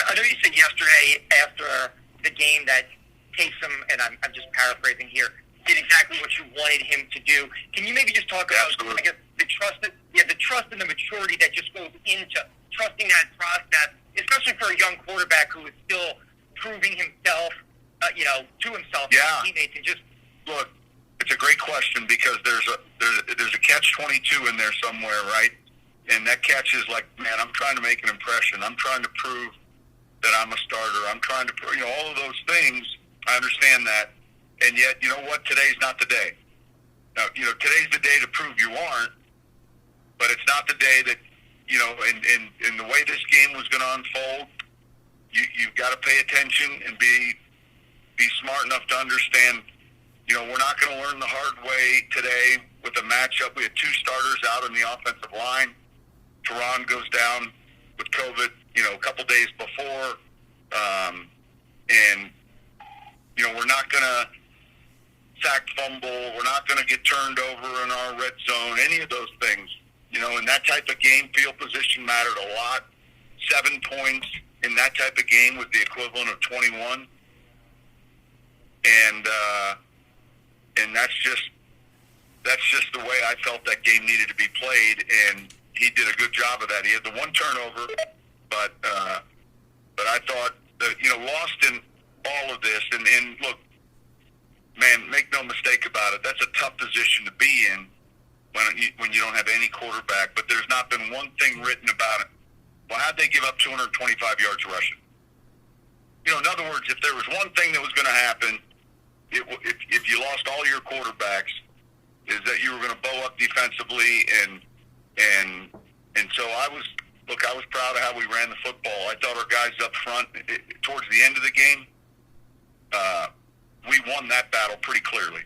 I know you said yesterday after the game that Taysom, and I'm just paraphrasing here, did exactly what you wanted him to do. Can you maybe just talk about, I guess, the trust and the maturity that just goes into trusting that process, especially for a young quarterback who is still proving himself, to himself and his teammates, and just look. It's a great question because there's a catch-22 in there somewhere, right? And that catch is like, man, I'm trying to make an impression. I'm trying to prove that I'm a starter. I'm trying to prove, all of those things. I understand that. And yet, you know what? Today's not the day. Now, today's the day to prove you aren't, but it's not the day that, in the way this game was going to unfold, you've got to pay attention and be smart enough to understand, we're not going to learn the hard way today with a matchup. We had two starters out in the offensive line. Teron goes down with COVID, a couple days before. And we're not going to sack fumble. We're not going to get turned over in our red zone, any of those things. In that type of game, field position mattered a lot. 7 points in that type of game was the equivalent of 21. And that's just the way I felt that game needed to be played, and he did a good job of that. He had the one turnover, but I thought that, lost in all of this, and look, man, make no mistake about it, that's a tough position to be in when you don't have any quarterback, but there's not been one thing written about it. Well, how'd they give up 225 yards rushing? In other words, if there was one thing that was going to happen, if you lost all your quarterbacks, is that you were going to bow up defensively, and so I was proud of how we ran the football. I thought our guys up front, towards the end of the game, we won that battle pretty clearly.